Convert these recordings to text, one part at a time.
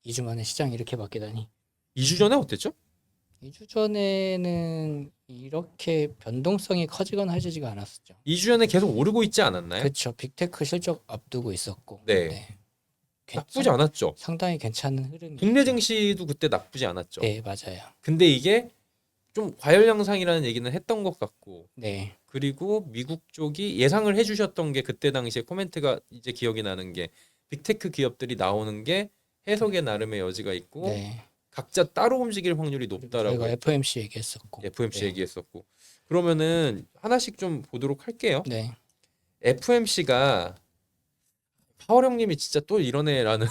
2주 만에 시장이 이렇게 바뀌다니. 2주 전에 어땠죠? 2주 전에는 이렇게 변동성이 커지거나 하지가 않았었죠. 2주 전에 계속 오르고 있지 않았나요? 그렇죠. 빅테크 실적 앞두고 있었고. 네. 나쁘지 않았죠. 상당히 괜찮은 흐름이. 국내 증시도 그때 나쁘지 않았죠. 네, 맞아요. 근데 이게 좀 과열 양상이라는 얘기는 했던 것 같고, 네. 그리고 미국 쪽이 예상을 해주셨던 게 그때 당시에 코멘트가 이제 기억이 나는 게 빅테크 기업들이 나오는 게 해석의 나름의 여지가 있고 네. 각자 따로 움직일 확률이 그리고 높다라고 저희가 했죠. FOMC 얘기했었고. FOMC 네. 얘기했었고. 그러면은 하나씩 좀 보도록 할게요. 네. FOMC가 파월 형님이 진짜 또 이러네라는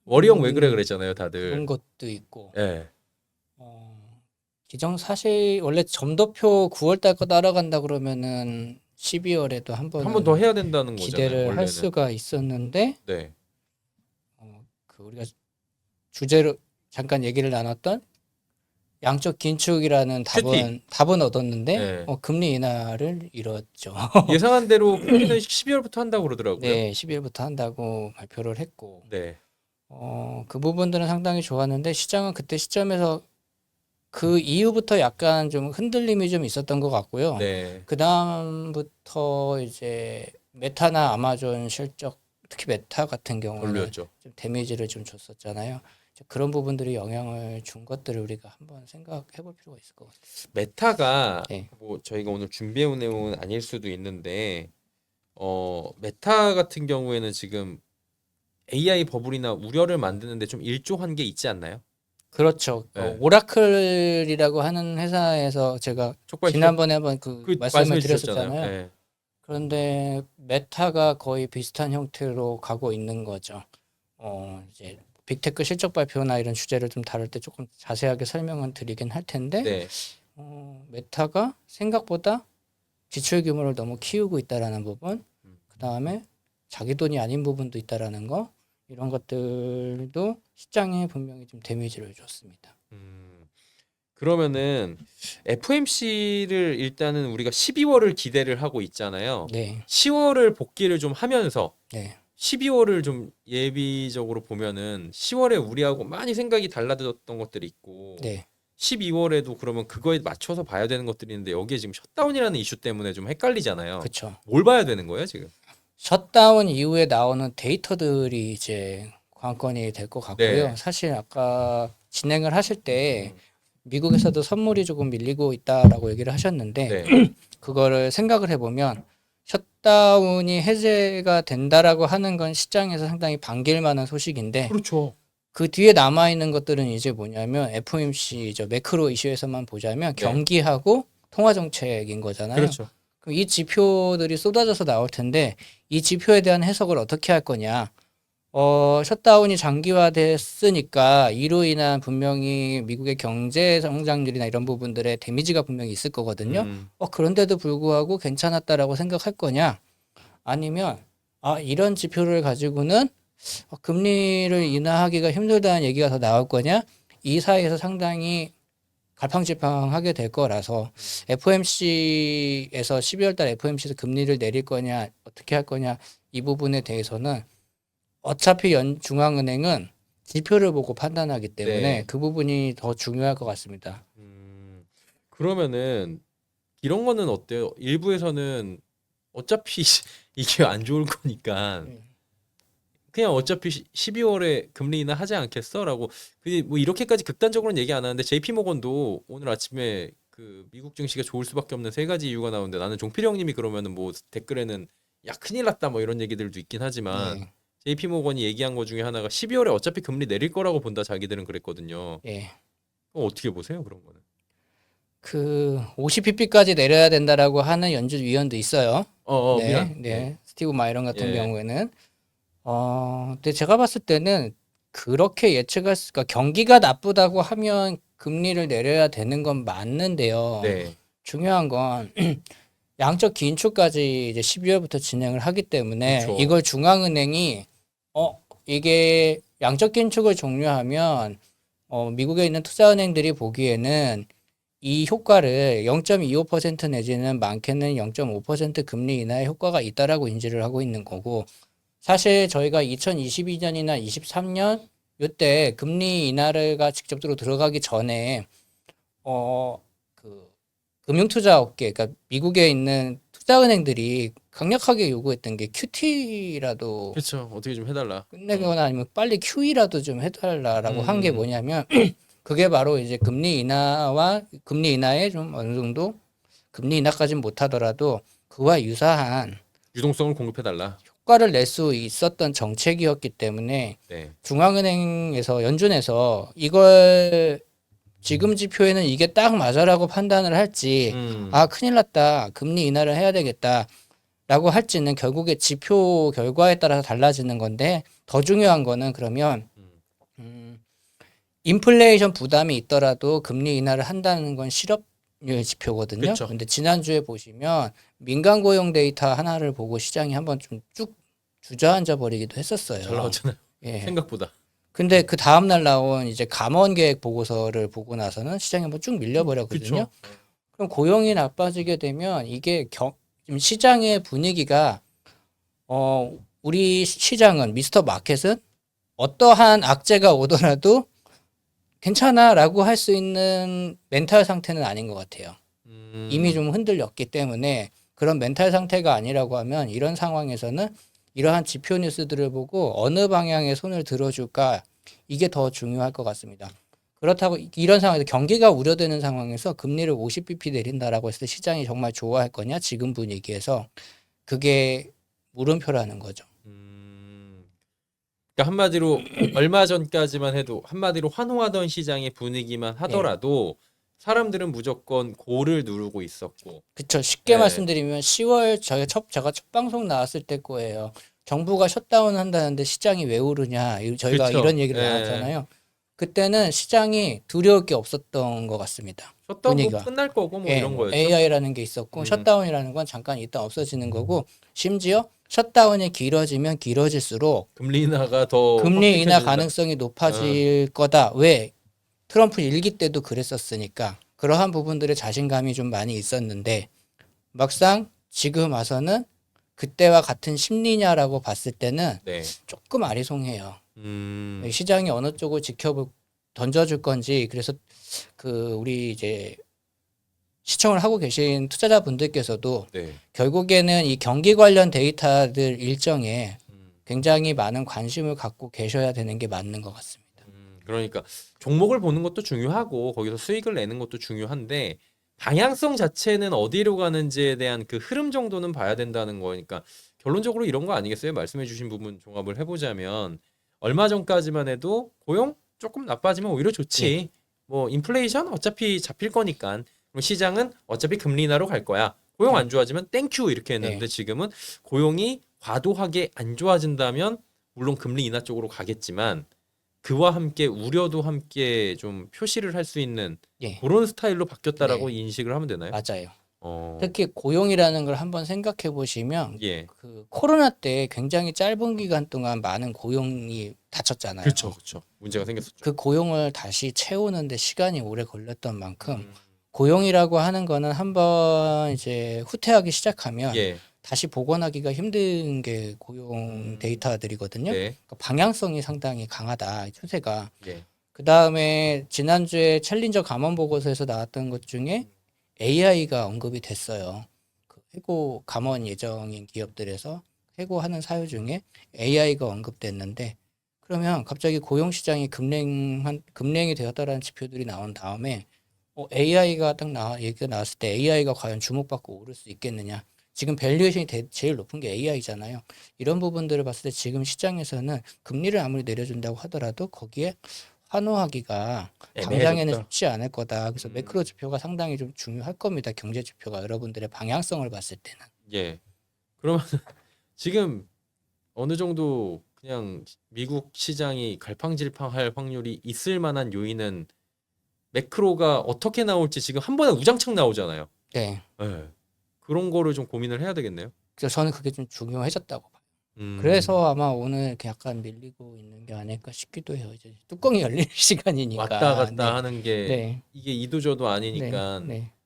워리형 왜 그래 그랬잖아요, 그런 다들. 것도 있고. 예. 기정사실 원래 점도표 9월 달 거 따라간다 그러면은 12월에도 한 한 번 번은 더 해야 된다는 거잖아요, 기대를 원래는. 할 수가 있었는데 네. 그 우리가 주제로 잠깐 얘기를 나눴던 양적 긴축이라는 답은 얻었는데 네. 금리 인하를 이뤘죠. 예상한 대로 금리는 12월부터 한다고 그러더라고요. 네, 12일부터 한다고 발표를 했고 네. 그 부분들은 상당히 좋았는데 시장은 그때 시점에서 그 이후부터 약간 좀 흔들림이 좀 있었던 것 같고요. 네. 그 다음부터 이제 메타나 아마존 실적, 특히 메타 같은 경우는 별로였죠. 좀 데미지를 좀 줬었잖아요. 이제 그런 부분들이 영향을 준 것들을 우리가 한번 생각해 볼 필요가 있을 것 같아요. 메타가 네. 뭐 저희가 오늘 준비해온 내용은 아닐 수도 있는데 메타 같은 경우에는 지금 AI 버블이나 우려를 만드는데 좀 일조한 게 있지 않나요? 그렇죠. 네. 오라클이라고 하는 회사에서 제가 촉발 지난번에 한번 그 말씀을 말씀해 주셨잖아요. 드렸었잖아요. 네. 그런데 메타가 거의 비슷한 형태로 가고 있는 거죠. 이제 빅테크 실적 발표나 이런 주제를 좀 다룰 때 조금 자세하게 설명은 드리긴 할 텐데, 네. 메타가 생각보다 지출 규모를 너무 키우고 있다라는 부분, 그 다음에 자기 돈이 아닌 부분도 있다라는 거, 이런 것들도 시장에 분명히 좀 데미지를 줬습니다. 그러면은 FOMC를 일단은 우리가 12월을 기대를 하고 있잖아요. 네, 10월을 복귀를 좀 하면서 네, 12월을 좀 예비적으로 보면은 10월에 우리하고 많이 생각이 달라졌던 것들이 있고 네. 12월에도 그러면 그거에 맞춰서 봐야 되는 것들이 있는데 여기에 지금 셧다운이라는 이슈 때문에 좀 헷갈리잖아요. 그렇죠. 뭘 봐야 되는 거예요, 지금? 셧다운 이후에 나오는 데이터들이 이제 관건이 될 것 같고요. 네. 사실 아까 진행을 하실 때 미국에서도 선물이 조금 밀리고 있다라고 얘기를 하셨는데 네. 그거를 생각을 해보면 셧다운이 해제가 된다라고 하는 건 시장에서 상당히 반길 만한 소식인데 그렇죠. 그 뒤에 남아있는 것들은 이제 뭐냐면 FOMC 매크로 이슈에서만 보자면 네. 경기하고 통화 정책인 거잖아요. 그렇죠. 그럼 이 지표들이 쏟아져서 나올 텐데 이 지표에 대한 해석을 어떻게 할 거냐? 셧다운이 장기화됐으니까 이로 인한 분명히 미국의 경제 성장률이나 이런 부분들의 데미지가 분명히 있을 거거든요. 그런데도 불구하고 괜찮았다라고 생각할 거냐? 아니면 이런 지표를 가지고는 금리를 인하하기가 힘들다는 얘기가 더 나올 거냐? 이 사이에서 상당히 갈팡질팡하게 될 거라서 FOMC에서 12월 달 FOMC에서 금리를 내릴 거냐 어떻게 할 거냐 이 부분에 대해서는 어차피 중앙은행은 지표를 보고 판단하기 때문에 네. 그 부분이 더 중요할 것 같습니다. 그러면은 이런 거는 어때요? 일부에서는 어차피 이게 안 좋을 거니까 그냥 어차피 12월에 금리 인하 하지 않겠어라고 뭐 이렇게까지 극단적으로는 얘기 안 하는데 JP 모건도 오늘 아침에 그 미국 증시가 좋을 수밖에 없는 세 가지 이유가 나오는데 나는 종필 형님이 그러면은 뭐 댓글에는 야 큰일 났다 뭐 이런 얘기들도 있긴 하지만 네. JP 모건이 얘기한 거 중에 하나가 12월에 어차피 금리 내릴 거라고 본다 자기들은 그랬거든요. 예. 어떻게 보세요 그런 거는? 그 50pp까지 내려야 된다라고 하는 연준 위원도 있어요. 네, 미안. 네. 스티브 마이런 같은 예. 경우에는 근데 제가 봤을 때는 그렇게 예측할 수가 경기가 나쁘다고 하면 금리를 내려야 되는 건 맞는데요. 네. 중요한 건 양적 긴축까지 이제 12월부터 진행을 하기 때문에 그쵸. 이걸 중앙은행이 이게 양적 긴축을 종료하면 미국에 있는 투자은행들이 보기에는 이 효과를 0.25% 내지는 많게는 0.5% 금리 인하의 효과가 있다라고 인지를 하고 있는 거고 사실 저희가 2022년이나 23년 요때 금리 인하가 직접적으로 들어가기 전에 그 금융투자업계, 그러니까 미국에 있는 투자은행들이 강력하게 요구했던 게 QT라도 그렇죠. 어떻게 좀 해달라. 끝내거나 아니면 빨리 QE라도 좀 해달라라고 한 게 음. 뭐냐면 그게 바로 이제 금리 인하와 금리 인하에 좀 어느 정도 금리 인하까지는 못하더라도 그와 유사한 유동성을 공급해달라. 효과를 낼 수 있었던 정책이었기 때문에 네. 중앙은행에서 연준에서 이걸 지금 지표에는 이게 딱 맞아라고 판단을 할지 아 큰일 났다 금리 인하를 해야 되겠다라고 할지는 결국에 지표 결과에 따라서 달라지는 건데 더 중요한 거는 그러면 인플레이션 부담이 있더라도 금리 인하를 한다는 건 실업률 지표거든요. 그쵸. 근데 지난주에 보시면 민간 고용 데이터 하나를 보고 시장이 한번 좀 쭉 주저앉아 버리기도 했었어요. 잘 나왔잖아요. 예. 생각보다. 근데 그 다음 날 나온 이제 감원 계획 보고서를 보고 나서는 시장이 한번 쭉 밀려버렸거든요. 그쵸. 그럼 고용이 나빠지게 되면 이게 지금 시장의 분위기가 우리 시장은 미스터 마켓은 어떠한 악재가 오더라도 괜찮아라고 할 수 있는 멘탈 상태는 아닌 것 같아요. 이미 좀 흔들렸기 때문에 그런 멘탈 상태가 아니라고 하면 이런 상황에서는 이러한 지표 뉴스들을 보고 어느 방향에 손을 들어줄까 이게 더 중요할 것 같습니다. 그렇다고 이런 상황에서 경기가 우려되는 상황에서 금리를 50bp 내린다라고 했을 때 시장이 정말 좋아할 거냐 지금 분위기에서 그게 물음표라는 거죠. 그러니까 한마디로 얼마 전까지만 해도 한마디로 환호하던 시장의 분위기만 하더라도 사람들은 무조건 고를 누르고 있었고. 그쵸. 쉽게 네. 말씀드리면 10월 제가 첫 방송 나왔을 때 거예요. 정부가 셧다운 한다는데 시장이 왜 오르냐. 저희가 그쵸. 이런 얘기를 네. 나눴잖아요. 그때는 시장이 두려울 게 없었던 것 같습니다. 셧다운 뭐 분위기가. 끝날 거고 뭐 예, 이런 뭐 거였죠. AI라는 게 있었고 셧다운이라는 건 잠깐 있다 없어지는 거고 심지어 셧다운이 길어지면 길어질수록 금리 인하가 더 금리 인하 확대해진다. 가능성이 높아질 거다. 왜? 트럼프 일기 때도 그랬었으니까 그러한 부분들의 자신감이 좀 많이 있었는데 막상 지금 와서는 그때와 같은 심리냐라고 봤을 때는 네. 조금 아리송해요. 시장이 어느 쪽을 던져줄 건지 그래서 그 우리 이제 시청을 하고 계신 투자자분들께서도 네. 결국에는 이 경기 관련 데이터들 일정에 굉장히 많은 관심을 갖고 계셔야 되는 게 맞는 것 같습니다. 그러니까 종목을 보는 것도 중요하고 거기서 수익을 내는 것도 중요한데 방향성 자체는 어디로 가는지에 대한 그 흐름 정도는 봐야 된다는 거니까 결론적으로 이런 거 아니겠어요? 말씀해주신 부분 종합을 해보자면 얼마 전까지만 해도 고용 조금 나빠지면 오히려 좋지. 뭐 인플레이션 어차피 잡힐 거니까 그럼 시장은 어차피 금리 인하로 갈 거야. 고용 안 좋아지면 땡큐 이렇게 했는데 지금은 고용이 과도하게 안 좋아진다면 물론 금리 인하 쪽으로 가겠지만 그와 함께 우려도 함께 좀 표시를 할 수 있는 그런 스타일로 바뀌었다라고 인식을 하면 되나요? 맞아요. 특히 고용이라는 걸 한번 생각해 보시면 그 코로나 때 굉장히 짧은 기간 동안 많은 고용이 닫혔잖아요. 그렇죠, 그렇죠. 문제가 생겼었죠. 그 고용을 다시 채우는데 시간이 오래 걸렸던 만큼 고용이라고 하는 거는 한번 이제 후퇴하기 시작하면 다시 복원하기가 힘든 게 고용 데이터들이거든요. 그러니까 방향성이 상당히 강하다 추세가. 그 다음에 지난주에 챌린저 감원 보고서에서 나왔던 것 중에 AI가 언급이 됐어요. 그 해고 감원 예정인 기업들에서 해고하는 사유 중에 AI가 언급됐는데 그러면 갑자기 고용 시장이 급냉이 되었다라는 지표들이 나온 다음에 AI가 얘기가 나왔을 때 AI가 과연 주목받고 오를 수 있겠느냐? 지금 밸류에이션이 제일 높은 게 AI잖아요. 이런 부분들을 봤을 때 지금 시장에서는 금리를 아무리 내려준다고 하더라도 거기에 환호하기가 당장에는 쉽지 않을 거다. 그래서 매크로 지표가 상당히 좀 중요할 겁니다. 경제 지표가 여러분들의 방향성을 봤을 때는. 그러면 지금 어느 정도 그냥 미국 시장이 갈팡질팡할 확률이 있을 만한 요인은 매크로가 어떻게 나올지 지금 한 번에 우장창 나오잖아요. 네. 그런 거를 좀 고민을 해야 되겠네요. 그래서 저는 그게 좀 중요해졌다고 봐요. 그래서 아마 오늘 이렇게 약간 밀리고 있는 게 아닐까 싶기도 해요. 이제 뚜껑이 열릴 시간이니까. 왔다 갔다 하는 게 이게 이도저도 아니니까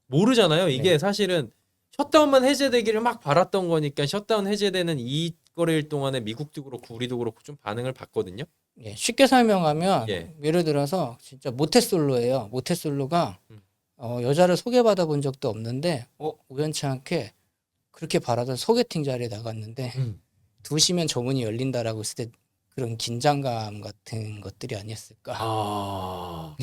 모르잖아요. 이게 사실은 셧다운만 해제되기를 막 바랐던 거니까 셧다운 해제되는 이 거래일 동안에 미국도 그렇고 우리도 그렇고 좀 반응을 봤거든요. 예, 쉽게 설명하면 예. 예를 들어서 진짜 모태솔로예요. 모태솔로가 음. 여자를 소개받아 본 적도 없는데 우연치 않게 그렇게 바라던 소개팅 자리에 나갔는데 음. 2시면 저 문이 열린다라고 했을 때 그런 긴장감 같은 것들이 아니었을까. 아.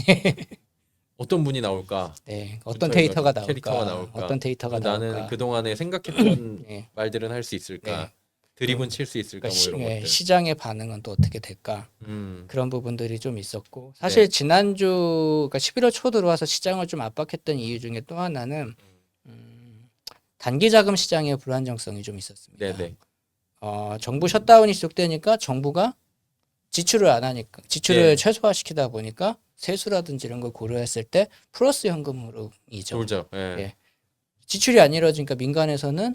어떤 분이 나올까? 네, 어떤 저희가 데이터가 캐릭터가 나올까, 나올까? 어떤 데이터가 나는 나올까. 그동안에 생각했던 네, 말들은 할 수 있을까? 네. 드립은 칠 수 있을까? 그러니까 뭐 이런 예, 것들. 시장의 반응은 또 어떻게 될까. 음. 그런 부분들이 좀 있었고 사실 네. 지난주 그러니까 11월 초 들어와서 시장을 좀 압박했던 이유 중에 또 하나는 단기 자금 시장의 불안정성이 좀 있었습니다. 네네. 정부 셧다운이 지속되니까 정부가 지출을 안 하니까 지출을 예. 최소화시키다 보니까 세수라든지 이런 걸 고려했을 때 플러스 현금으로이죠. 돌죠. 예. 예. 지출이 안 이루어지니까 민간에서는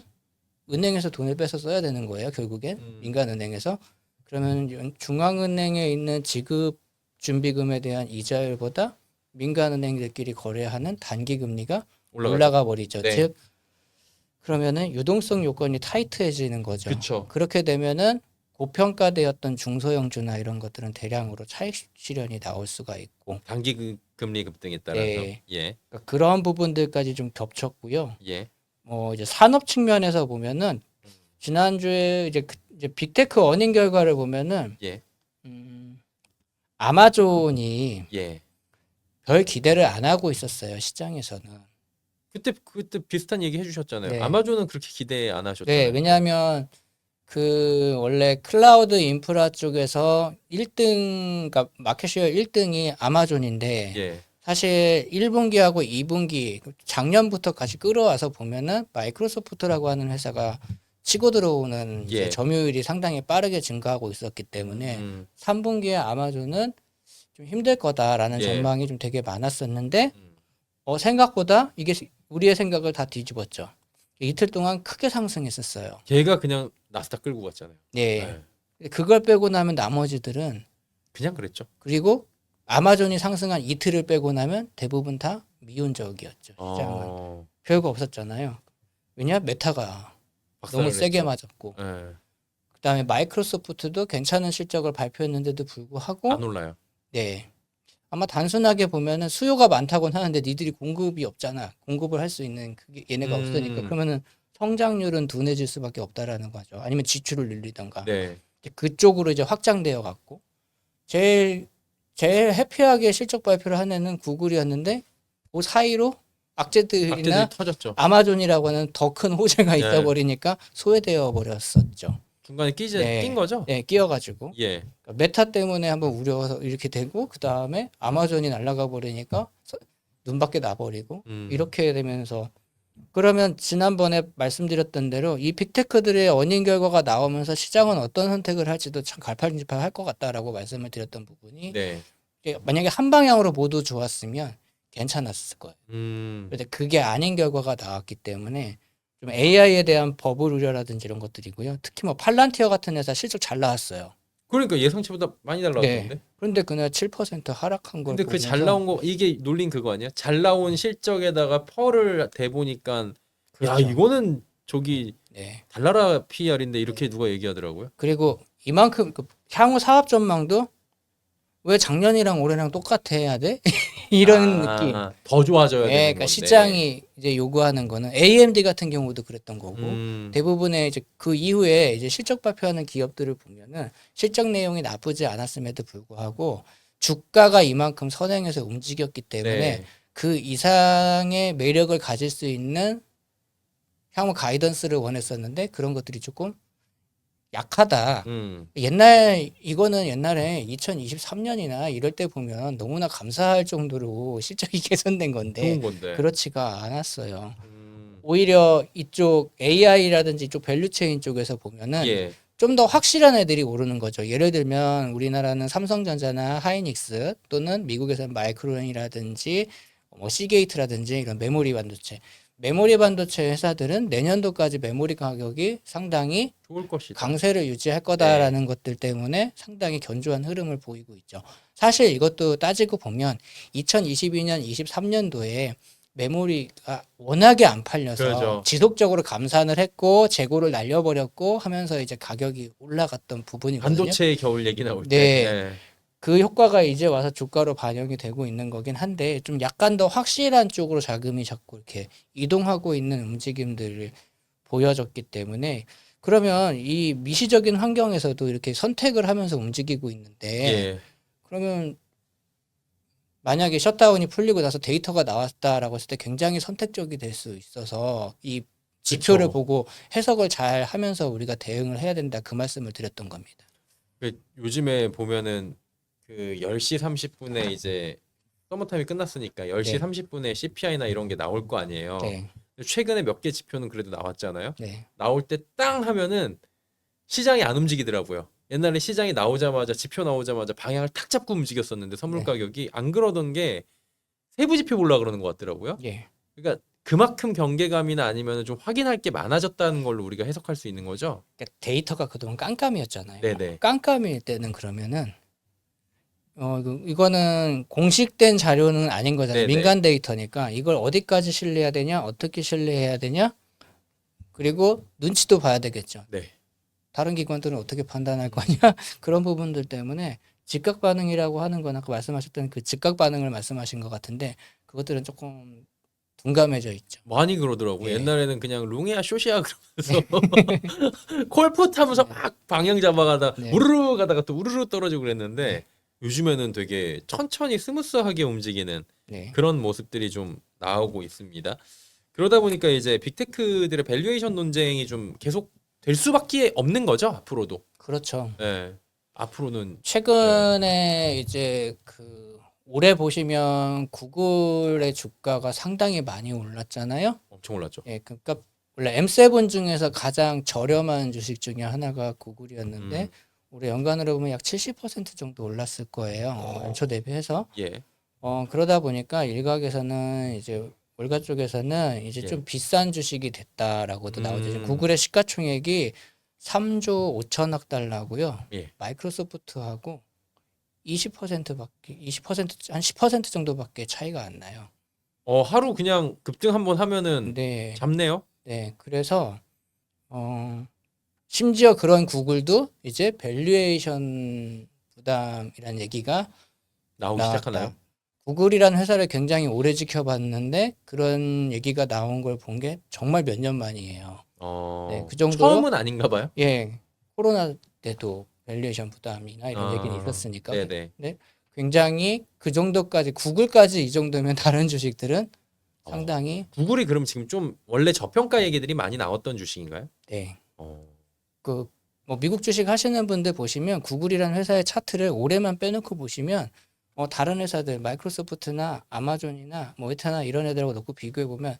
은행에서 돈을 빼서 써야 되는 거예요. 결국엔 민간은행에서. 그러면 중앙은행에 있는 지급 준비금에 대한 이자율보다 민간은행들끼리 거래하는 단기 금리가 올라가죠. 올라가 버리죠. 네. 즉 그러면은 유동성 요건이 타이트해지는 거죠. 그쵸. 그렇게 되면은 고평가되었던 중소형주나 이런 것들은 대량으로 차익 실현이 나올 수가 있고 단기 금리 급등에 따라서. 네. 예. 그러니까 그런 부분들까지 좀 겹쳤고요. 예. 이제 산업 측면에서 보면은 지난주에 이제 빅테크 어닝 결과를 보면은 예. 아마존이 예. 별 기대를 안 하고 있었어요, 시장에서는. 그때 비슷한 얘기 해주셨잖아요. 네. 아마존은 그렇게 기대 안 하셨잖아요. 네, 왜냐하면 원래 클라우드 인프라 쪽에서 1등, 그러니까 마켓쉐어 1등이 아마존인데 예. 사실 1분기하고 2분기 작년부터 같이 끌어와서 보면은 마이크로소프트라고 하는 회사가 치고 들어오는 이제 예. 점유율이 상당히 빠르게 증가하고 있었기 때문에 3분기에 아마존은 좀 힘들 거다라는 예. 전망이 좀 되게 많았었는데 음. 생각보다 이게 우리의 생각을 다 뒤집었죠. 이틀 동안 크게 상승했었어요. 걔가 그냥 나스닥 끌고 갔잖아요. 네. 그걸 빼고 나면 나머지들은 그냥 그랬죠. 그리고 아마존이 상승한 이틀을 빼고 나면 대부분 다 미온적이었죠. 시장은. 별거 없었잖아요. 왜냐? 메타가 너무 세게 맞았고 예. 그다음에 마이크로소프트도 괜찮은 실적을 발표했는데도 불구하고 안 올라요. 네. 아마 단순하게 보면은 수요가 많다고는 하는데 니들이 공급이 없잖아. 공급을 할 수 있는 그게 얘네가 없으니까 그러면은 성장률은 둔해질 수밖에 없다라는 거죠. 아니면 지출을 늘리던가. 네. 이제 그쪽으로 이제 확장되어 갔고 제일 해피하게 실적 발표를 한 애는 구글이었는데 그 사이로 악재들이나 악재들이 터졌죠. 아마존이라고 하는 더 큰 호재가 네. 있어 버리니까 소외되어 버렸었죠. 중간에 낀 거죠? 네, 끼어가지고 예. 그러니까 메타 때문에 한번 우려서 이렇게 되고 그 다음에 아마존이 날아가 버리니까 눈밖에 나버리고 이렇게 되면서 그러면 지난번에 말씀드렸던 대로 이 빅테크들의 어닝 결과가 나오면서 시장은 어떤 선택을 할지도 참 갈팡질팡할 것 같다라고 말씀을 드렸던 부분이 네. 만약에 한 방향으로 모두 좋았으면 괜찮았을 거예요. 음. 그런데 그게 아닌 결과가 나왔기 때문에 좀 AI에 대한 버블 우려라든지 이런 것들이고요. 특히 뭐 팔란티어 같은 회사 실적 잘 나왔어요. 그러니까 예상치보다 많이 날라왔는데. 네. 그런데 그날 7% 하락한 걸 근데 그 보면서 잘 나온 거 이게 놀린 그거 아니야? 잘 나온 실적에다가 펄을 대보니까 야 그렇죠. 이거는 저기 네. 달나라 PR인데 이렇게 누가 얘기하더라고요. 그리고 이만큼 향후 사업 전망도 왜 작년이랑 올해랑 똑같아 해야 돼? 이런 느낌. 더 좋아져야 네, 되는 그러니까 건데. 시장이 이제 요구하는 거는 AMD 같은 경우도 그랬던 거고 음. 대부분의 이제 그 이후에 이제 실적 발표하는 기업들을 보면은 실적 내용이 나쁘지 않았음에도 불구하고 주가가 이만큼 선행해서 움직였기 때문에 네. 그 이상의 매력을 가질 수 있는 향후 가이던스를 원했었는데 그런 것들이 조금 약하다. 이거는 옛날에 2023년이나 이럴 때 보면 너무나 감사할 정도로 실적이 개선된 건데 좋은 건데. 그렇지가 않았어요. 오히려 이쪽 AI라든지 이쪽 밸류체인 쪽에서 보면은 예. 좀 더 확실한 애들이 오르는 거죠. 예를 들면 우리나라는 삼성전자나 하이닉스 또는 미국에서는 마이크론이라든지 뭐 시게이트라든지 이런 메모리 반도체 회사들은 내년도까지 메모리 가격이 상당히 좋을 것이다. 강세를 유지할 거다라는 것들 때문에 상당히 견조한 흐름을 보이고 있죠. 사실 이것도 따지고 보면 2022년, 23년도에 메모리가 워낙에 안 팔려서 그렇죠. 지속적으로 감산을 했고 재고를 날려버렸고 하면서 이제 가격이 올라갔던 부분이거든요. 반도체의 겨울 얘기 나올 때. 네. 네. 그 효과가 이제 와서 주가로 반영이 되고 있는 거긴 한데 좀 약간 더 확실한 쪽으로 자금이 자꾸 이렇게 이동하고 있는 움직임들을 보여줬기 때문에 그러면 이 미시적인 환경에서도 이렇게 선택을 하면서 움직이고 있는데 예. 그러면 만약에 셧다운이 풀리고 나서 데이터가 나왔다라고 했을 때 굉장히 선택적이 될 수 있어서 이 지표를 그쵸. 보고 해석을 잘 하면서 우리가 대응을 해야 된다 그 말씀을 드렸던 겁니다. 요즘에 보면은 그 10시 30분에 이제 서머타임이 끝났으니까 10시 네. 30분에 CPI나 이런 게 나올 거 아니에요. 네, 근데 최근에 몇 개 지표는 그래도 나왔잖아요. 네, 나올 때 땅 하면은 시장이 안 움직이더라고요. 옛날에 시장이 나오자마자 지표 나오자마자 방향을 탁 잡고 움직였었는데 선물 네. 가격이 안 그러던 게 세부 지표 보려고 그러는 것 같더라고요. 예. 그러니까 그만큼 경계감이나 아니면 좀 확인할 게 많아졌다는 걸로 우리가 해석할 수 있는 거죠. 그러니까 데이터가 그동안 깜깜이었잖아요. 네네. 깜깜일 때는 그러면은 이거는 공식된 자료는 아닌 거잖아요. 네네. 민간 데이터니까 이걸 어디까지 신뢰해야 되냐, 어떻게 신뢰해야 되냐, 그리고 눈치도 봐야 되겠죠. 네. 다른 기관들은 어떻게 판단할 거냐 그런 부분들 때문에 즉각 반응이라고 하는 건 아까 말씀하셨던 그 즉각 반응을 말씀하신 것 같은데 그것들은 조금 둔감해져 있죠. 많이 그러더라고요. 예. 옛날에는 그냥 롱이야 쇼시야 그러면서 콜풋 하면서 네. 막 방향 잡아가다 네. 우르르 가다가 또 우르르 떨어지고 그랬는데 요즘에는 되게 천천히 스무스하게 움직이는 네. 그런 모습들이 좀 나오고 있습니다. 그러다 보니까 이제 빅테크들의 밸류에이션 논쟁이 좀 계속 될 수밖에 없는 거죠, 앞으로도. 그렇죠. 예. 앞으로는 최근에 이제 그 올해 보시면 구글의 주가가 상당히 많이 올랐잖아요. 엄청 올랐죠. 예, 그러니까 원래 M7 중에서 가장 저렴한 주식 중에 하나가 구글이었는데 올해 연간으로 보면 약 70% 정도 올랐을 거예요. 연초 대비해서. 예. 그러다 보니까 일각에서는 이제 월가 쪽에서는 이제 예. 좀 비싼 주식이 됐다라고도 나오죠. 지금 음. 구글의 시가총액이 3조 5천억 달러고요. 예. 마이크로소프트하고 20%밖에 20%한 10% 정도밖에 차이가 안 나요. 하루 그냥 급등 한번 하면은 네. 잡네요. 네. 그래서 심지어 그런 구글도 이제 밸류에이션 부담이라는 얘기가 나오기 나왔다. 시작하나요? 구글이라는 회사를 굉장히 오래 지켜봤는데 그런 얘기가 나온 걸 본 게 정말 몇 년 만이에요. 네, 그 정도로 처음은 아닌가 봐요. 예, 코로나 때도 밸류에이션 부담이나 이런 얘기는 아, 있었으니까 네네. 네, 굉장히 그 정도까지 구글까지 이 정도면 다른 주식들은 상당히 구글이 그럼 지금 좀 원래 저평가 얘기들이 많이 나왔던 주식인가요? 네, 어. 그 뭐 미국 주식 하시는 분들 보시면 구글이라는 회사의 차트를 올해만 빼놓고 보시면 다른 회사들 마이크로소프트나 아마존이나 뭐 메타나 이런 애들하고 놓고 비교해 보면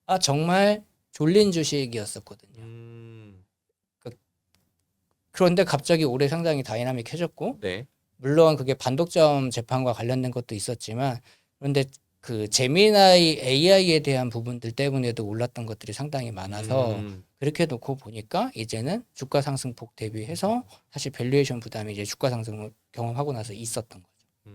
아 정말 졸린 주식이었었거든요. 그런데 갑자기 올해 상당히 다이나믹해졌고 네. 물론 그게 반독점 재판과 관련된 것도 있었지만 그런데 그 제미나이 AI에 대한 부분들 때문에도 올랐던 것들이 상당히 많아서 그렇게 놓고 보니까 이제는 주가 상승폭 대비해서 사실 밸류에이션 부담이 이제 주가 상승을 경험하고 나서 있었던 거죠.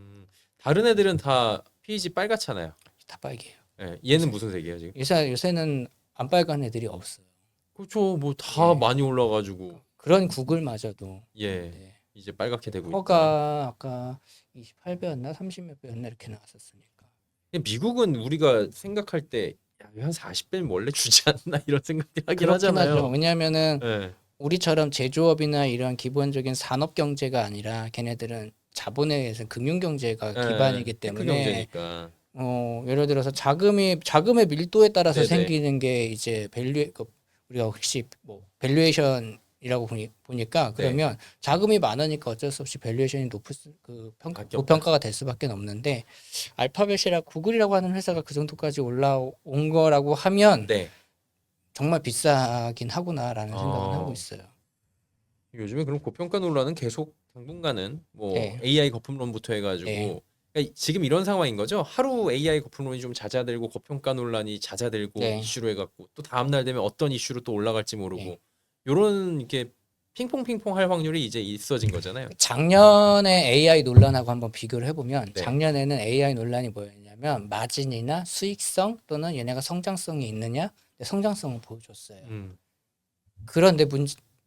다른 애들은 다 PEG 빨갛잖아요. 다 빨개요. 예, 얘는 무슨 색이에요 지금? 요새는 안 빨간 애들이 없어요. 그렇죠. 뭐 다 예. 많이 올라가지고 그런 구글마저도 예, 네. 이제 빨갛게 되고 있다. 허가 아까 28배였나 30몇 배였나 이렇게 나왔었으니까. 미국은 우리가 생각할 때 한 40배는 원래 주지 않나 이런 생각이 하긴 그렇긴 하죠. 하잖아요. 왜냐하면은 예. 우리처럼 제조업이나 이런 기본적인 산업 경제가 아니라 걔네들은 자본에 의해서 금융 경제가 예, 기반이기 테크 때문에 경제니까. 예를 들어서 자금의 밀도에 따라서 네네. 생기는 게 이제 우리가 혹시 뭐 밸류에이션이라고 보니까 그러면 자금이 많으니까 어쩔 수 없이 밸류에이션이 밖에 고평가가 될 수밖에 없는데 알파벳이라 구글이라고 하는 회사가 그 정도까지 올라온 거라고 하면 네. 정말 비싸긴 하구나라는 생각은 아. 하고 있어요. 요즘에 그럼 고평가 논란은 계속 당분간은 뭐 네. AI 거품론부터 해가지고 네. 그러니까 지금 이런 상황인 거죠. 하루 AI 거품론이 좀 잦아들고 고평가 논란이 잦아들고 네. 이슈로 해갖고 또 다음 날 되면 어떤 이슈로 또 올라갈지 모르고 네. 요런 이렇게 핑퐁핑퐁 할 확률이 이제 있어진 거잖아요. 작년에 AI 논란하고 한번 비교를 해보면 네. 작년에는 AI 논란이 뭐였냐면 뭐냐면 마진이나 수익성 또는 얘네가 성장성이 있느냐? 근데 성장성을 보여줬어요. 그런데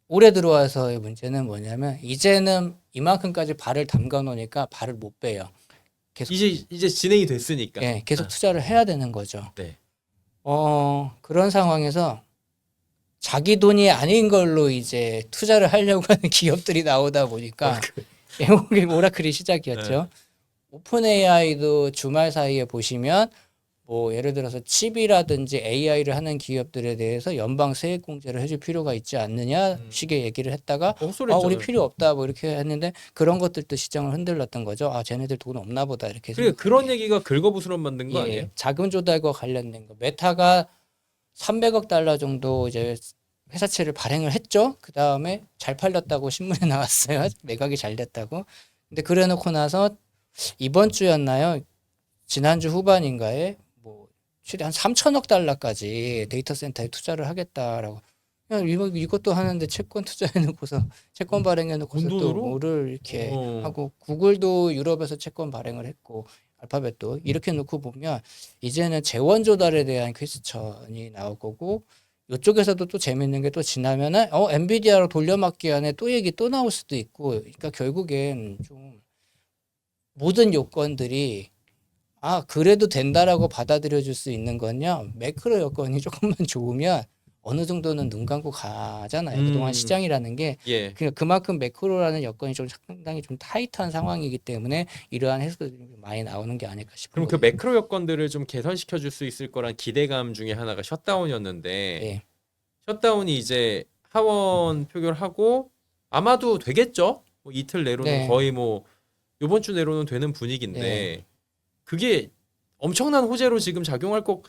올해 들어와서의 문제는 뭐냐면 이제는 이만큼까지 발을 담가 놓으니까 발을 못 빼요. 계속 이제 진행이 됐으니까. 예, 계속 투자를 해야 되는 거죠. 네. 그런 상황에서 자기 돈이 아닌 걸로 이제 투자를 하려고 하는 기업들이 나오다 보니까 오라클이 시작이었죠. 오픈 AI도 주말 사이에 보시면 뭐 예를 들어서 칩이라든지 AI를 하는 기업들에 대해서 연방 세액 공제를 해줄 필요가 있지 않느냐 식의 얘기를 했다가 우리 필요 없다 뭐 이렇게 했는데 그런 것들도 시장을 흔들렸던 거죠. 쟤네들 돈 없나 보다 이렇게. 그러니까 그런 얘기가 긁어부스럼 만든 거 아니에요? 자금 조달과 관련된 거. 메타가 300억 달러 정도 이제 회사채를 발행을 했죠. 그 다음에 잘 팔렸다고 신문에 나왔어요. 매각이 잘 됐다고. 근데 그래놓고 나서 이번 주였나요? 지난주 후반인가에 뭐 최대 한 3천억 달러까지 데이터 센터에 투자를 하겠다라고. 그냥 이것도 하는데 채권 투자해놓고서 채권 발행해놓고서 또 뭐를 이렇게 하고 구글도 유럽에서 채권 발행을 했고 알파벳도 이렇게 놓고 보면 이제는 재원 조달에 대한 퀘스천이 나올 거고 이쪽에서도 또 재밌는 게 또 지나면은 엔비디아로 돌려막기 안에 또 얘기 또 나올 수도 있고 그러니까 결국엔 좀 모든 요건들이 그래도 된다라고 받아들여줄 수 있는 건요 매크로 여건이 조금만 좋으면 어느 정도는 눈 감고 가잖아요. 그동안 시장이라는 게 그만큼 매크로라는 여건이 좀 상당히 좀 타이트한 상황이기 때문에 이러한 해석들이 많이 나오는 게 아닐까 싶어요. 그럼 그 매크로 여건들을 좀 개선시켜 줄 수 있을 거란 기대감 중에 하나가 셧다운이었는데 셧다운이 이제 하원 표결하고 아마도 되겠죠? 뭐 이틀 내로는 거의 뭐 이번 주 내로는 되는 분위기인데 그게 엄청난 호재로 지금 작용할 것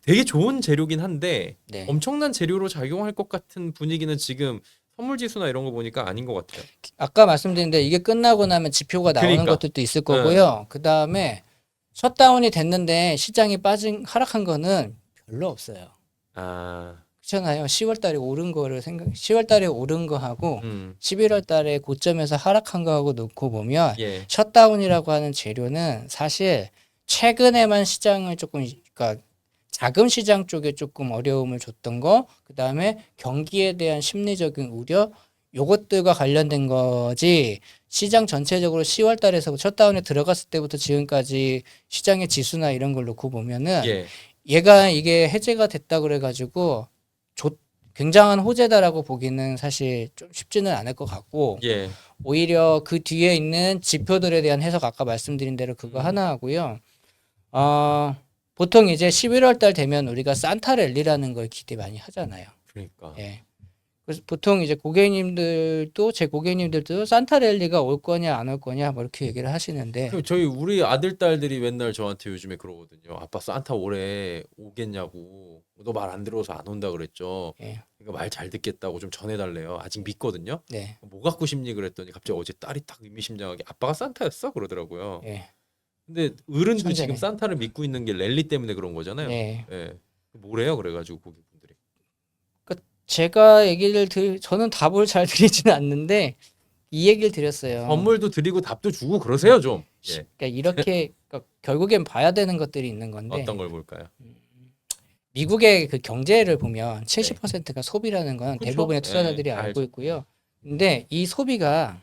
되게 좋은 재료긴 한데 엄청난 재료로 작용할 것 같은 분위기는 지금 선물 지수나 이런 거 보니까 아닌 것 같아요. 아까 말씀드린데 이게 끝나고 나면 지표가 나오는 것들도 있을 거고요. 그 다음에 셧다운이 됐는데 시장이 하락한 거는 별로 없어요. 그렇잖아요. 10월 달에 오른 거를 10월 달에 오른 거 하고 11월 달에 고점에서 하락한 거 하고 놓고 보면 셧다운이라고 하는 재료는 사실 최근에만 시장을 조금 그러니까 자금 시장 쪽에 조금 어려움을 줬던 거, 그다음에 경기에 대한 심리적인 우려 요것들과 관련된 거지 시장 전체적으로 10월 달에서 셧다운에 들어갔을 때부터 지금까지 시장의 지수나 이런 걸 놓고 보면은 얘가 이게 해제가 됐다 그래가지고 굉장한 호재다라고 보기는 사실 좀 쉽지는 않을 것 같고 오히려 그 뒤에 있는 지표들에 대한 해석 아까 말씀드린 대로 그거 하나 하고요. 보통 이제 11월 달 되면 우리가 산타랠리라는 걸 기대 많이 하잖아요. 그러니까. 그래서 보통 이제 제 고객님들도 산타랠리가 올 거냐 안 올 거냐 뭐 이렇게 얘기를 하시는데 우리 아들 딸들이 맨날 저한테 요즘에 그러거든요. 아빠 산타 올해 오겠냐고. 너 말 안 들어서 안 온다 그랬죠. 그러니까 말 잘 듣겠다고 좀 전해달래요. 아직 믿거든요. 뭐 갖고 싶니 그랬더니 갑자기 어제 딸이 딱 의미심장하게 아빠가 산타였어 그러더라고요. 근데 어른도 지금 산타를 믿고 있는 게 랠리 때문에 그런 거잖아요. 뭐래요 그래가지고 고객분들이. 제가 저는 답을 잘 드리지는 않는데 이 얘기를 드렸어요. 선물도 드리고 답도 주고 그러세요 좀. 그러니까 이렇게 그러니까 결국엔 봐야 되는 것들이 있는 건데 어떤 걸 볼까요? 미국의 그 경제를 보면 70%가 소비라는 건 대부분의 투자자들이 알고 있고요. 근데 이 소비가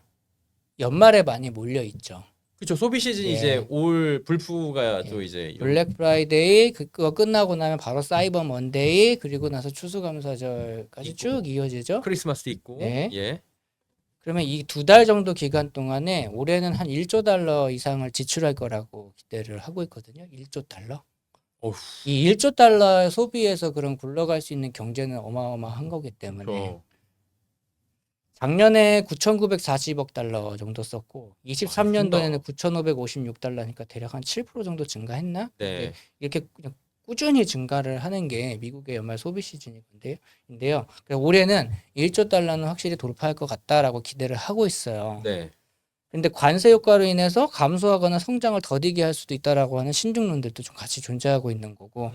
연말에 많이 몰려 있죠. 그렇죠. 소비 시즌이 이제 올 불프가 또 이제 블랙 프라이데이 그거 끝나고 나면 바로 사이버 먼데이 그리고 나서 추수감사절까지 쭉 이어지죠. 크리스마스도 있고. 그러면 이 2달 정도 기간 동안에 올해는 한 1조 달러 이상을 지출할 거라고 기대를 하고 있거든요. 1조 달러. 이 1조 달러의 소비에서 그럼 굴러갈 수 있는 경제는 어마어마한 거기 때문에 작년에 9,940억 달러 정도 썼고 23년도에는 9,556달러니까 대략 한 7% 정도 증가했나? 이렇게 그냥 꾸준히 증가를 하는 게 미국의 연말 소비 시즌인데요. 올해는 1조 달러는 확실히 돌파할 것 같다라고 기대를 하고 있어요. 근데 관세 효과로 인해서 감소하거나 성장을 더디게 할 수도 있다라고 하는 신중론들도 좀 같이 존재하고 있는 거고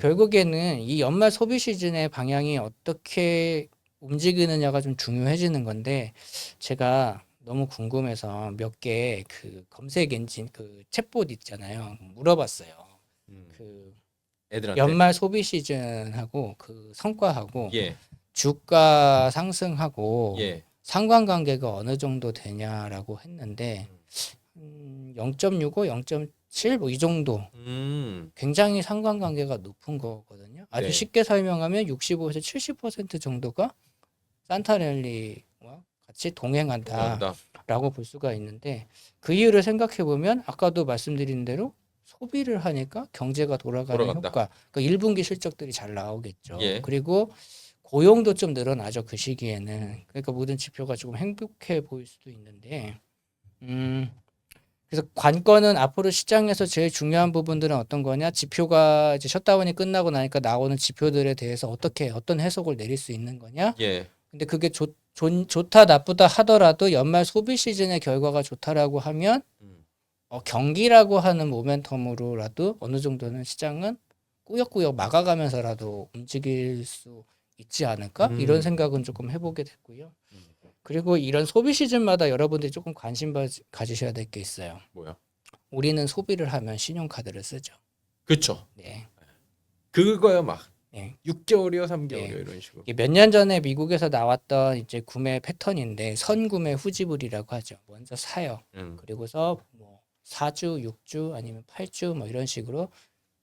결국에는 이 연말 소비 시즌의 방향이 어떻게 움직이느냐가 좀 중요해지는 건데 제가 너무 궁금해서 몇 개 그 검색 엔진 그 챗봇 있잖아요. 물어봤어요. 그 애들한테. 연말 소비 시즌하고 그 성과하고 예. 주가 상승하고 예. 상관관계가 어느 정도 되냐라고 했는데 0.65, 0.7 뭐 이 정도 굉장히 상관관계가 높은 거거든요. 아주 네. 쉽게 설명하면 65에서 70% 정도가 산타랠리와 같이 동의한다. 동행한다라고 볼 수가 있는데 그 이유를 생각해 보면 아까도 말씀드린 대로 소비를 하니까 경제가 돌아가는 돌아간다. 효과. 그러니까 1분기 실적들이 잘 나오겠죠. 예. 그리고 고용도 좀 늘어나죠. 그 시기에는. 그러니까 모든 지표가 조금 행복해 보일 수도 있는데 그래서 관건은 앞으로 시장에서 제일 중요한 부분들은 어떤 거냐? 지표가 이제 셧다운이 끝나고 나니까 나오는 지표들에 대해서 어떤 해석을 내릴 수 있는 거냐? 예. 근데 그게 좋다 나쁘다 하더라도 연말 소비 시즌의 결과가 좋다라고 하면 경기라고 하는 모멘텀으로라도 어느 정도는 시장은 꾸역꾸역 막아가면서라도 움직일 수 있지 않을까? 이런 생각은 조금 해보게 됐고요. 그리고 이런 소비 시즌마다 여러분들이 조금 관심 가지셔야 될 게 있어요. 뭐야? 우리는 소비를 하면 신용카드를 쓰죠. 그렇죠. 네. 그거야 막 네. 6개월이요, 3개월이요 네. 이런 식으로. 몇 년 전에 미국에서 나왔던 이제 구매 패턴인데 선구매 후지불이라고 하죠. 먼저 사요. 그리고서 뭐 4주, 6주 아니면 8주 뭐 이런 식으로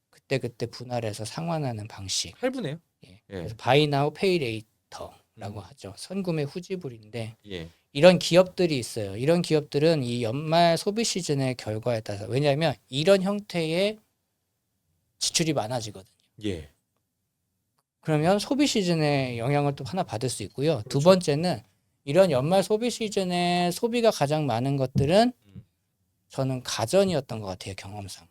그때 분할해서 상환하는 방식. 할부네요. 예. 예. 그래서 buy now, pay later라고 하죠. 선구매 후지불인데 예. 이런 기업들이 있어요. 이런 기업들은 이 연말 소비 시즌의 결과에 따라서 왜냐하면 이런 형태의 지출이 많아지거든요. 예. 그러면 소비 시즌에 영향을 또 하나 받을 수 있고요. 두 그렇죠. 번째는 이런 연말 소비 시즌에 소비가 가장 많은 것들은 저는 가전이었던 것 같아요. 경험상.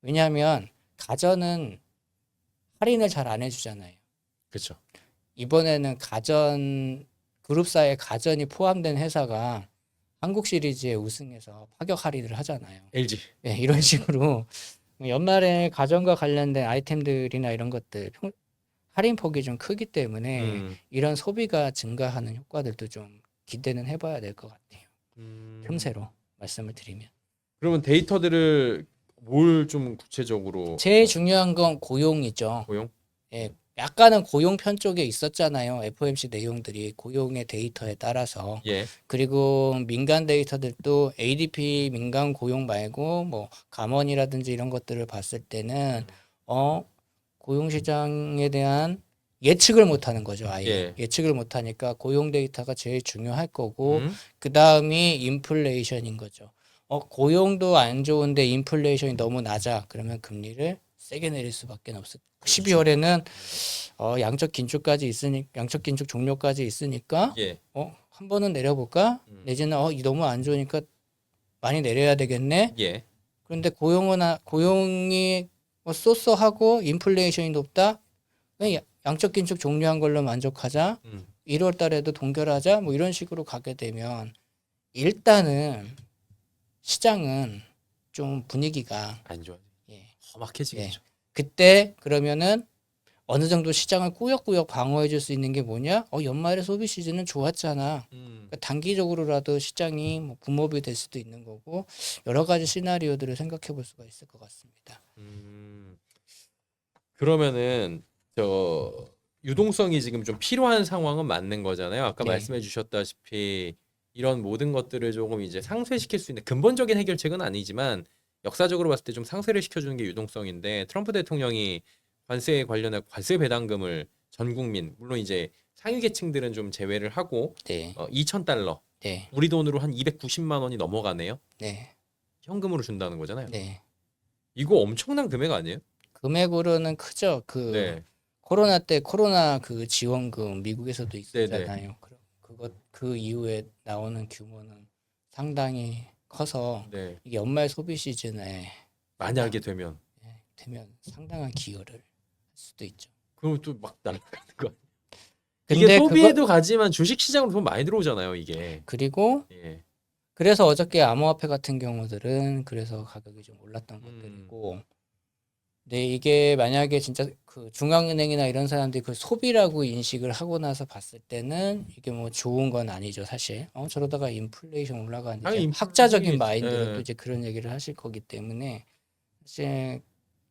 왜냐하면 가전은 할인을 잘 안 해주잖아요. 그렇죠. 이번에는 그룹사의 가전이 포함된 회사가 한국 시리즈에 우승해서 파격 할인을 하잖아요. LG. 네, 이런 식으로 연말에 가전과 관련된 아이템들이나 이런 것들 할인 폭이 좀 크기 때문에 이런 소비가 증가하는 효과들도 좀 기대는 해봐야 될 것 같아요. 틈새로 말씀을 드리면. 그러면 데이터들을 뭘 좀 구체적으로 제일 중요한 건 고용이죠. 고용? 예, 약간은 고용 편 쪽에 있었잖아요. FOMC 내용들이 고용의 데이터에 따라서. 예. 그리고 민간 데이터들도 ADP 민간 고용 말고 뭐 감원이라든지 이런 것들을 봤을 때는 고용 시장에 대한 예측을 못 하는 거죠. 아예. 예. 예측을 못 하니까 고용 데이터가 제일 중요할 거고 그다음이 인플레이션인 거죠. 고용도 안 좋은데 인플레이션이 너무 낮아. 그러면 금리를 세게 내릴 수밖에 없어. 12월에는 양적 긴축 종료까지 있으니까 예. 한 번은 내려볼까? 내지는 너무 안 좋으니까 많이 내려야 되겠네. 예. 그런데 고용이 쏘쏘하고 인플레이션이 높다. 그냥 양적 긴축 종료한 걸로 만족하자. 1월 달에도 동결하자. 뭐 이런 식으로 가게 되면 일단은 시장은 좀 분위기가 안 좋아. 예. 험악해지겠죠. 그때 그러면은 어느 정도 시장을 꾸역꾸역 방어해 줄 수 있는 게 뭐냐? 연말에 소비 시즌은 좋았잖아. 그러니까 단기적으로라도 시장이 뭐 붐업이 될 수도 있는 거고 여러 가지 시나리오들을 생각해 볼 수가 있을 것 같습니다. 그러면은 유동성이 지금 좀 필요한 상황은 맞는 거잖아요. 아까 네. 말씀해 주셨다시피 이런 모든 것들을 조금 이제 상쇄시킬 수 있는 근본적인 해결책은 아니지만 역사적으로 봤을 때 좀 상쇄를 시켜주는 게 유동성인데 트럼프 대통령이 관세에 관련한 관세 배당금을 전 국민 물론 이제 상위 계층들은 좀 제외를 하고 네. 2,000달러 네. 우리 돈으로 한 290만 원이 넘어가네요. 네. 현금으로 준다는 거잖아요. 네. 이거 엄청난 금액 아니에요? 금액으로는 크죠. 네. 코로나 때 코로나 그 지원금 미국에서도 있었잖아요. 그 이후에 나오는 규모는 상당히 커서 네. 이게 연말 소비 시즌에 만약에 되면 상당한 기여를 할 수도 있죠. 그럼 또 막 날아가는 거. 근데 이게 소비에도 가지만 주식 시장으로 돈 많이 들어오잖아요, 이게. 그리고 예. 그래서 어저께 암호화폐 같은 경우들은 그래서 가격이 좀 올랐던 것들이고 근데 이게 만약에 진짜 그 중앙은행이나 이런 사람들이 그 소비라고 인식을 하고 나서 봤을 때는 이게 뭐 좋은 건 아니죠, 사실. 저러다가 인플레이션 올라가는데 아니, 학자적인 인플레이션이겠지. 마인드로 예. 또 이제 그런 얘기를 하실 거기 때문에 사실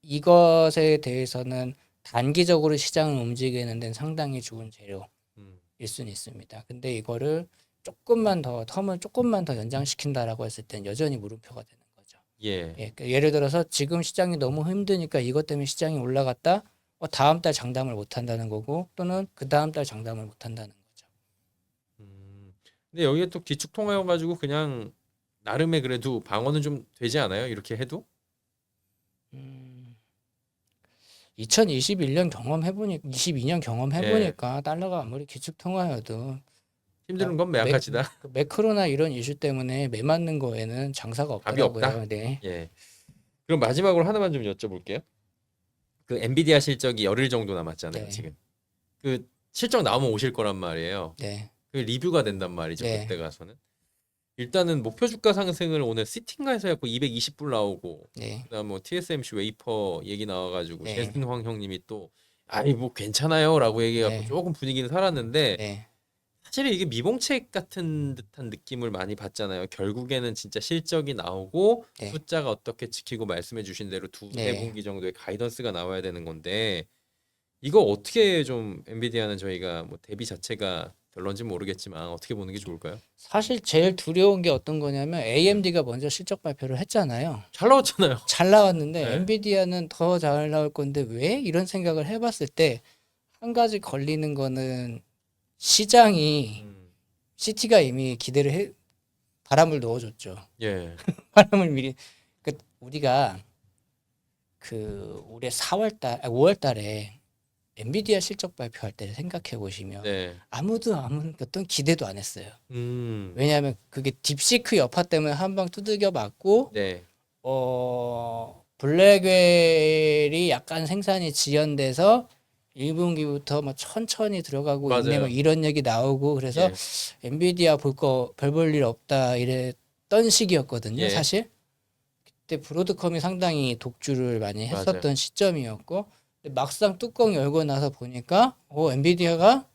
이것에 대해서는 단기적으로 시장을 움직이는 데는 상당히 좋은 재료일 음. 수는 있습니다. 근데 이거를 조금만 더 텀을 조금만 더 연장시킨다라고 했을 땐 여전히 물음표가 되는 거죠. 예. 그러니까 예를 들어서 지금 시장이 너무 힘드니까 이것 때문에 시장이 올라갔다. 다음 달 장담을 못 한다는 거고 또는 그 다음 달 장담을 못 한다는 거죠. 근데 여기에 또 기축 통화여 가지고 그냥 나름의 그래도 방어는 좀 되지 않아요? 이렇게 해도? 음, 2021년 경험해보니까 22년 예. 경험해보니까 달러가 아무리 기축 통화여도 힘드는 건 매약하지다. 그 매크로나 이런 이슈 때문에 매 맞는 거에는 장사가 답이 없다. 없더라고요. 네. 예. 그럼 마지막으로 하나만 좀 여쭤볼게요. 그 엔비디아 실적이 열흘 정도 남았잖아요, 네. 지금. 그 실적 나오면 오실 거란 말이에요. 네. 그 리뷰가 된단 말이죠, 네. 그때 가서는. 일단은 목표 주가 상승을 오늘 시팅가에서 해갖고 220불 나오고, 네. 그다음 뭐 TSMC 웨이퍼 얘기 나와가지고 네. 젠슨황 형님이 또 아이 뭐 괜찮아요라고 얘기해갖고 네. 조금 분위기는 살았는데 네. 사실 이게 미봉책 같은 듯한 느낌을 많이 받잖아요. 결국에는 진짜 실적이 나오고 네. 숫자가 어떻게 지키고 말씀해주신 대로 두세 네. 분기 정도의 가이던스가 나와야 되는 건데 이거 어떻게 좀 엔비디아는 저희가 뭐 대비 자체가 별론지 모르겠지만 어떻게 보는 게 좋을까요? 사실 제일 두려운 게 어떤 거냐면 AMD가 먼저 실적 발표를 했잖아요. 잘 나왔잖아요. 잘 나왔는데 네. 엔비디아는 더 잘 나올 건데 왜? 이런 생각을 해봤을 때 한 가지 걸리는 거는 시장이 CT가 이미 바람을 넣어줬죠. 예. 바람을 미리 우리가 올해 5월 달에 엔비디아 실적 발표할 때 생각해 보시면 네. 아무도 어떤 기대도 안 했어요. 음. 왜냐하면 그게 딥시크 여파 때문에 한 방 두들겨 맞고 네. 블랙웰이 약간 생산이 지연돼서 1분기부터 뭐 천천히 들어가고 있네 맞아요. 막 이런 얘기 나오고 그래서 예. 엔비디아 별 볼 일 없다 이랬던 시기였거든요. 예. 사실 그때 브로드컴이 상당히 독주를 많이 했었던 맞아요. 시점이었고 근데 막상 뚜껑 열고 나서 보니까 엔비디아가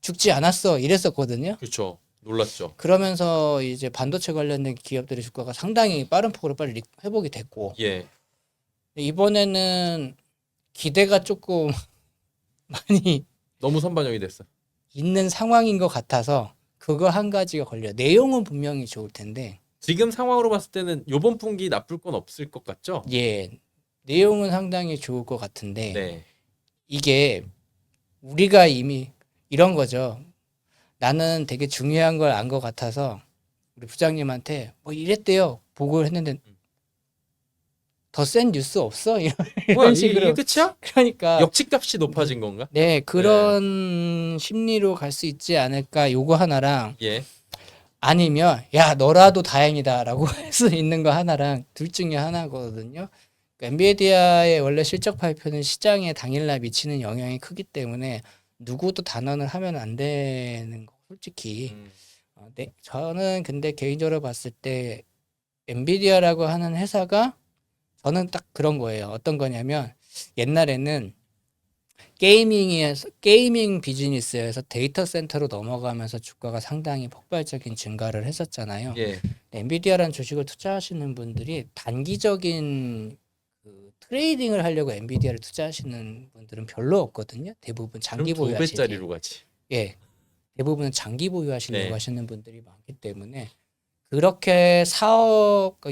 죽지 않았어 이랬었거든요. 그렇죠. 놀랐죠. 그러면서 이제 반도체 관련된 기업들의 주가가 상당히 빠른 폭으로 빨리 회복이 됐고 예. 이번에는 기대가 조금 많이 너무 선반영이 됐어. 있는 상황인 것 같아서 그거 한 가지가 걸려요. 내용은 분명히 좋을 텐데 지금 상황으로 봤을 때는 요번 분기 나쁠 건 없을 것 같죠? 예, 내용은 상당히 좋을 것 같은데 네. 이게 우리가 이미 이런 거죠. 나는 되게 중요한 걸 안 것 같아서 우리 부장님한테 뭐 이랬대요. 보고를 했는데 더 센 뉴스 없어? 뭐야 이런 이게 식으로. 끝이야? 그러니까 역치값이 높아진 건가? 네, 그런 심리로 갈 수 있지 않을까 요거 하나랑 예. 아니면 야 너라도 다행이다라고 할 수 있는 거 하나랑 둘 중에 하나거든요. 그러니까 엔비디아의 원래 실적 발표는 시장에 당일날 미치는 영향이 크기 때문에 누구도 단언을 하면 안 되는 거 솔직히. 네, 저는 근데 개인적으로 봤을 때 엔비디아라고 하는 회사가 저는 딱 그런 거예요. 어떤 거냐면 옛날에는 게이밍 비즈니스에서 데이터 센터로 넘어가면서 주가가 상당히 폭발적인 증가를 했었잖아요. 예. 엔비디아라는 주식을 투자하시는 분들이 단기적인 트레이딩을 하려고 엔비디아를 투자하시는 분들은 별로 없거든요. 대부분 장기 그럼 두 보유하시는. 배짜리로 가지. 예. 대부분은 장기 보유하시려고 네. 하시는 분들이 많기 때문에 그렇게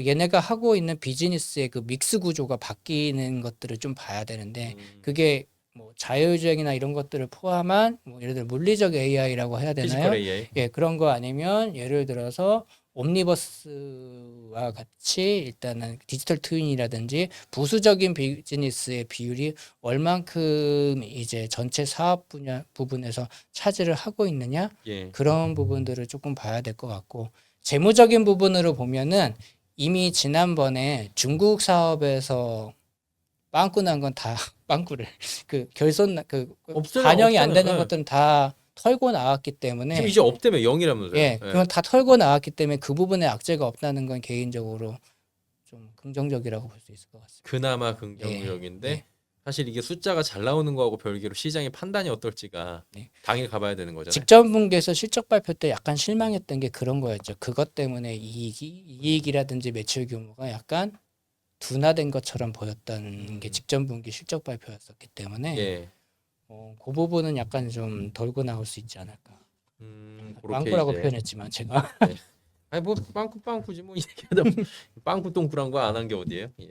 얘네가 하고 있는 비즈니스의 그 믹스 구조가 바뀌는 것들을 좀 봐야 되는데 그게 뭐 자율주행이나 이런 것들을 포함한 뭐 예를 들어 물리적 AI라고 해야 피지컬 되나요? AI. 예, 그런 거 아니면 예를 들어서 옴니버스와 같이 일단은 디지털 트윈이라든지 부수적인 비즈니스의 비율이 얼만큼 이제 전체 사업 분야 부분에서 차지를 하고 있느냐 예. 그런 부분들을 조금 봐야 될 것 같고 재무적인 부분으로 보면은 이미 지난번에 중국 사업에서 빵꾸 난 건 다 빵꾸를 반영이 안 되는 없잖아요. 것들은 다 털고 나왔기 때문에 지금 이제 없다며 0이라면서요. 예, 그건 다 털고 나왔기 때문에 그 부분에 악재가 없다는 건 개인적으로 좀 긍정적이라고 볼 수 있을 것 같습니다. 그나마 긍정적인데 예. 사실 이게 숫자가 잘 나오는 거하고 별개로 시장의 판단이 어떨지가 네. 당일 가봐야 되는 거잖아요. 직전 분기에서 실적 발표 때 약간 실망했던 게 그런 거였죠. 그것 때문에 이익이라든지 매출 규모가 약간 둔화된 것처럼 보였던 게 직전 분기 실적 발표였었기 때문에 예. 그 부분은 약간 좀 덜고 나올 수 있지 않을까. 그렇게 빵꾸라고 이제 표현했지만 제가 아니 뭐 빵꾸지 뭐 이 얘기하다 빵꾸 똥꾸란 거 안 한 게 어디예요? 예.